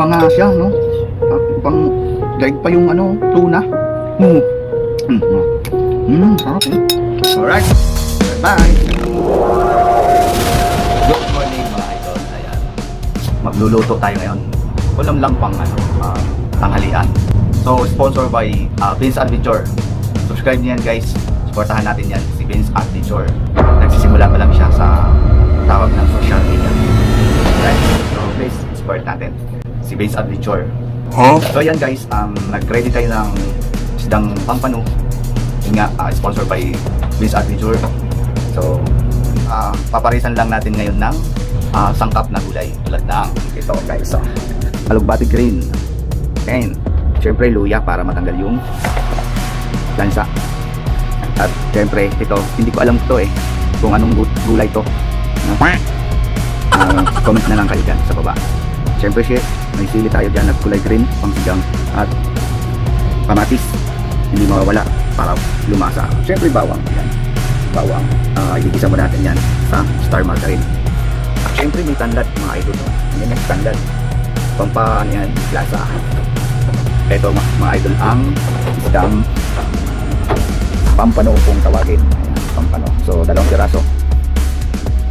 pa nga siya, no? Pang daig pa yung ano, tuna. Sarap eh. Alright. Bye. Good morning mga idol. Ayan. Magluluto tayo ngayon. Ulam lang pang ano, tanghalian. So, sponsored by Vince Adventure. Subscribe niyan guys. Supportahan natin yan. Si Vince Adventure. Nagsisimula pa lang siya sa tawag ng social media. Right? So, please support natin. Si Vince Adventure. So, ayan guys. Nag-ready tayo ng isdang pampano. Yun nga, sponsored by Vince Adventure. So, paparisan lang natin ngayon ng sangkap na gulay. Tulad ng ito guys. Alugbati green. And, syempre luya para matanggal yung lansa. At syempre, ito, hindi ko alam ito kung anong gulay ito. Comment na lang kayo dyan sa baba. Syempre, may sili tayo dyan at kulay green, pangsigang at kamatis. Hindi mawawala para lumasa. Syempre, bawang. Yan. Bawang. Igigisa mo natin yan sa star margarine. At syempre, may tanlad mga idol. Yan yung tanlad. Pampaan yan, lasa. Ito mga idol, ang isdang pampano kung tawagin. Ayan, pampano. So, 2 piraso.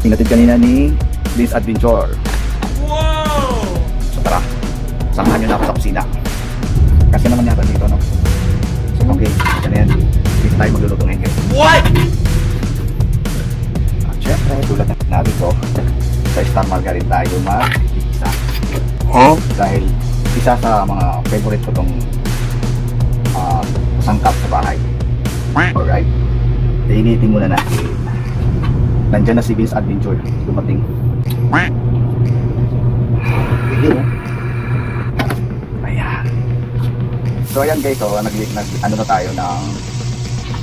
Pinatid kanina ni Vince Adventure. Wow! So, tara. Samahan nyo na ako sa kusina. Kasi naman yata dito, no? So, okay. Yan yan. Dito tayo magluluto ngayon, guys. What? At syempre, tulad na natin ko, sa star margarine tayo mag-isa. Dahil isa sa mga favorite ko itong sangkap sa bahay. Alright. Initin muna natin. Nandiyan na si Vince Adventure. Dumating. Ayan. So ayan guys, ano na tayo ng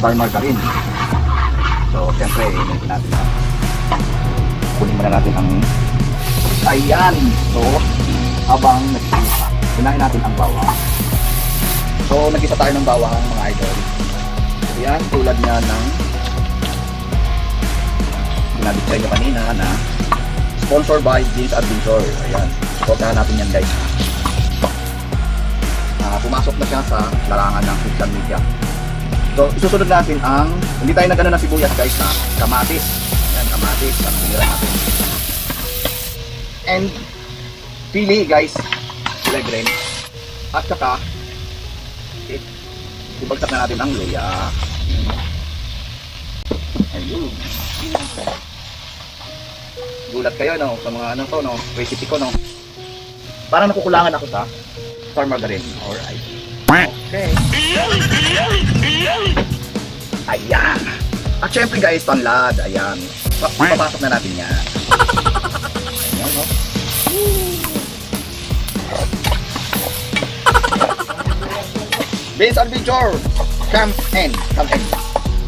star margarine. So siyempre, initin natin na. Kunin muna natin ang ayan. So habang nagkikita, unahin natin ang bawang. So nagkita tayo ng bawang mga idol. Ayan, tulad nga ng sinabi sa inyo kanina na sponsored by Vince Adventure. Ayan, supportahan natin yan guys. Pumasok na siya sa larangan ng social media. So isusunod natin ang, hindi tayo nagano ng sibuyas guys, na kamatis. Ayan, kamatis ang binira natin. And pili guys, kulay green. At saka ibagsak na natin ang luya. Ayun. Gulat kayo no sa mga ano to no, recipe ko no. Parang nakukulangan ako sa star margarine. Alright. Okay. Ayan. At syempre guys, tanlad. Ayan. Papasok na natin yan. Ayan no. Vince Adventure, come in. Okay,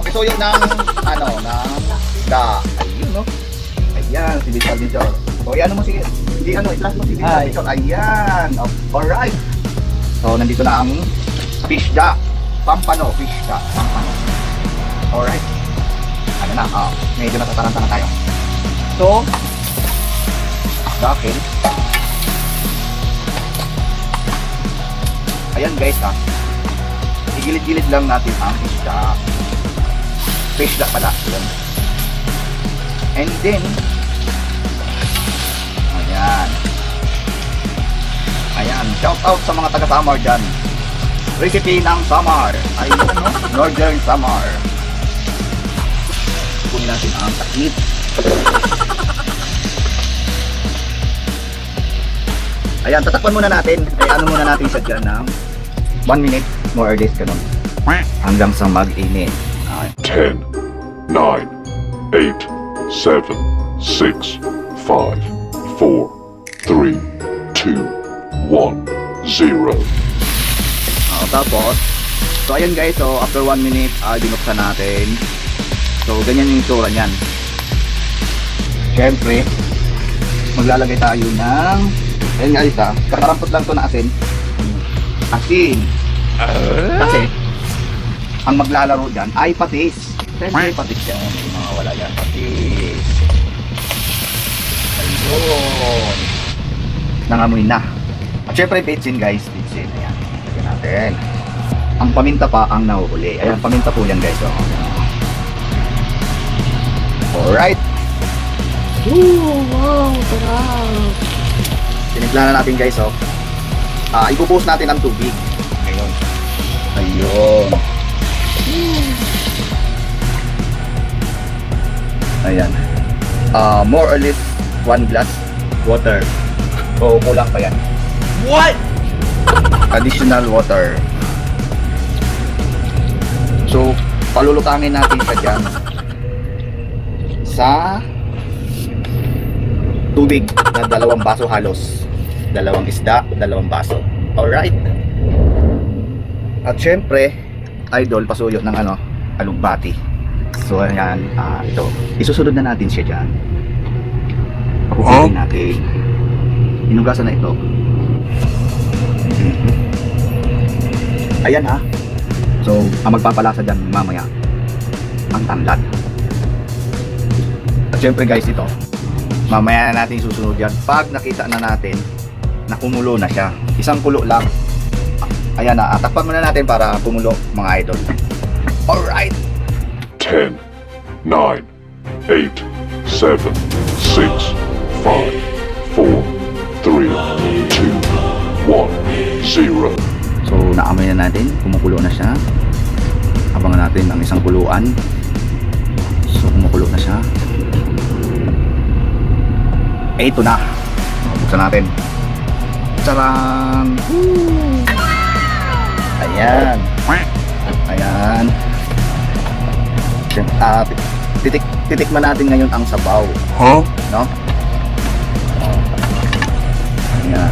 so yun ng ano, ayun no. Ayan, si Vince Adventure. So ayan mo si, hindi ano, i-flash mo si Vince Adventure. Ayan, alright. So nandito na ang fish da, pampano, fish da, pampano. Alright. Ano na, medyo natataranta na tayo. So, dahil ayan guys igilid-gilid lang natin ang isda. Fish da pala. Ayan. And then, ayan. Shout out sa mga taga-Samar dyan. Recipe ng Samar. Ayun, no? Northern Samar. Kunin natin ang takip. Ayan, tatakpan muna natin. Ano muna natin siya dyan ng 1 minute. More or less ganun. Hanggang sa mag-init. 10, 9, 8, 7, 6, 5, 4, 3, 2, 1, 0. Tapos, so ayan guys, so after 1 minute, binuksan natin. So, ganyan yung itsura niyan. Siyempre, maglalagay tayo ng, ayan nga isa, kakarampot lang to na asin. Asin. Kasi, ang maglalaro dyan ay patis. Siyempre, patis yan. Wala yan, patis. Ayun. Nangamoy na. At syempre, bitsin guys. Bitsin. Ayan. Lagyan natin. Ang paminta pa ang nahuhuli. Ayan, paminta po yan guys. Oh. Alright. Ooh, wow, sarap. Tinimpla na natin guys. Oh. Ibubuhos natin ang tubig. Ayun. Ayun. Ayan. More or less 1 glass water. O kulang pa yan. What? Additional water. So, palulutangin natin siya dyan sa tubig na 2 baso halos. 2 isda, 2 baso. Alright. At syempre, idol, pasuyo ng alugbati. So, ayan, ito. Isusunod na natin siya dyan. Papupunin natin. Hinugasan na ito. Ayan ha. So, ang magpapalasa dyan mamaya, ang tanlad. At syempre guys, ito. Mamaya na natin susunod yan. Pag nakita na natin na kumulo na siya. Isang kulo lang. Ayan na. Takpan muna natin para kumulo mga idol. Alright. 10, 9, 8, 7, 6, 5, 4, 3, 2, 1, 0. So, naamoy na natin. Kumukulo na siya. Abangan natin ang isang kuluan. So, kumukulo na siya. Eh, ito na. Buksan natin. Tcharam! Woo! Ayan. Ayan. Titikman natin ngayon ang sabaw. Huh? No? Ayan.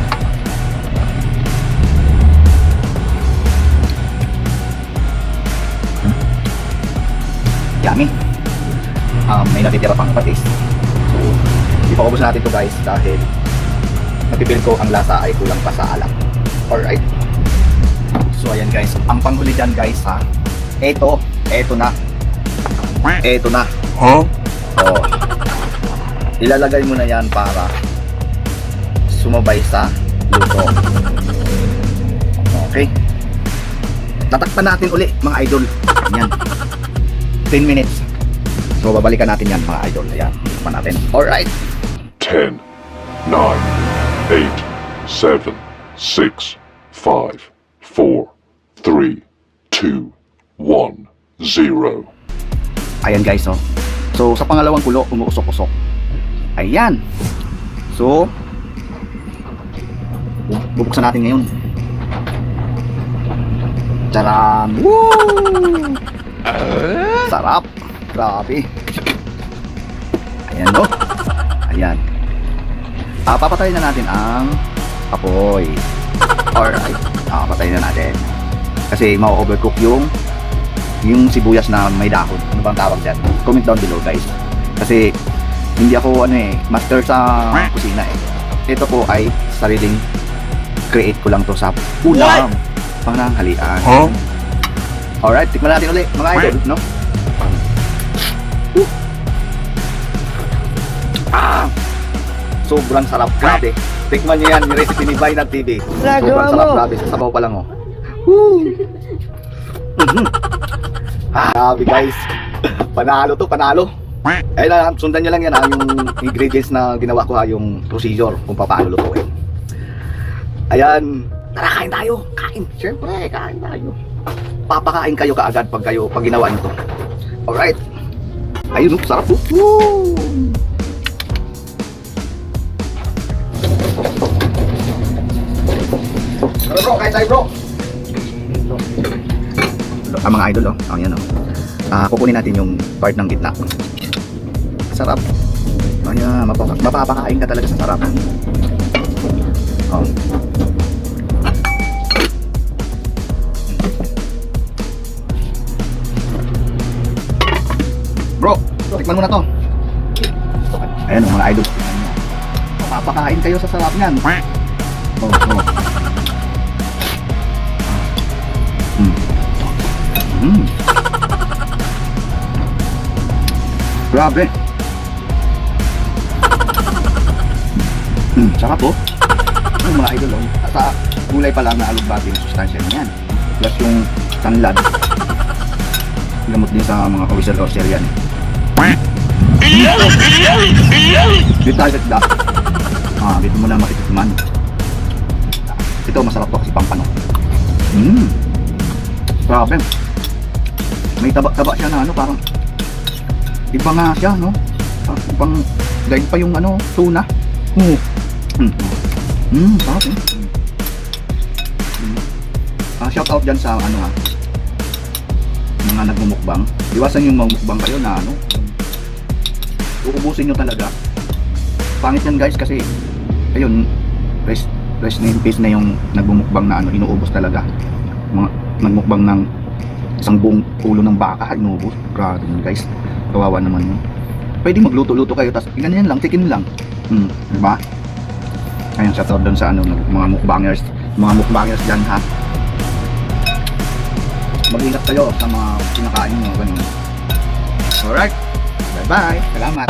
Yummy. May natitira pang patis. So, ipaubos natin to guys dahil napipil ko ang lasa ay kulang pa sa alam. Alright. So ayan guys, ang panghuli dyan guys ha. Eto na. Eto na. Huh? Oh. Ilalagay mo na yan para sumabay sa luto. Okay. Tatakpan natin uli mga idol. Yan. 10 minutes. So babalikan natin yan mga idol. Ayan. Tatakpan natin. Alright. 10, 9, 8, 7, 6, 5, 4, 3, 2, 1, 0. Ayan guys, oh. So sa pangalawang kulo, umuusok-usok. Ayan. So bubuksan natin ngayon. Tcharam! Woo! Sarap. Grabe. Ayan, no? Ayan. Papatayin na natin ang apoy. Alright. Patayin na natin. Kasi ma-overcook yung sibuyas na may dahon. Ano bang tawag dyan? Comment down below guys. Kasi hindi ako master sa kusina eh. Ito po ay sariling create ko lang to sa ulam. Pananghalian. Huh? Alright, tikman natin ulit mga idol, no? Sobrang sarap, grabe. Tikman niyo yan, yung recipe ni Vainag TV. Sobrang sarap, grabe. Sa sabaw pa lang, oh. Grabe guys. Panalo to, panalo. Ayun na, sundan nyo lang yan yung ingredients na ginawa ko yung procedure kung paano lutuin. Ayan. Tara, kain tayo. Kain. Siyempre, kain tayo. Papakain kayo kaagad pag ginawa nyo to. Alright. Ayun, sarap po. Woo! Bro, kain tayo bro. Mga idol, oh. Ayan, oh. Kukunin natin yung part ng gitna. Sarap. Ayan, mapapakain ka talaga sa sarap. Oh. Bro, tikman mo na to. Ayan, mga idol. Mapapakain kayo sa sarap niyan. Oh, oh. Grabe. Sarap po. Yung mga idol, sa gulay pa lang na alugbati yung sustansya niyan. Plus yung tanlad. Gamot din sa mga ulcer yan. Dito tayo sa isda. Dito mo na makitikman. Ito masarap to kasi pampano. Grabe. May taba-taba siya na ano, parang iba nga siya, no? Parang dahil pa yung ano, tuna. Sarap eh. Shout out dyan sa ano mga nagmumukbang. Iwasan yung mamukbang kayo na ano, uubusin nyo talaga. Pangit yan guys kasi ayun, rest in peace na yung nagmumukbang na ano, inuubos talaga. Mga nagmukbang ng isang buong ulo ng baka, inuubos. Grabe yun guys, kawawa naman yun. Pwede magluto-luto kayo, tas ganyan lang, chicken lang. Diba? Ayun, shout out dun sa ano, mga mukbangers dyan ha. Mag-ingat kayo sa mga kinakain nyo, ganun. Alright, bye bye, salamat.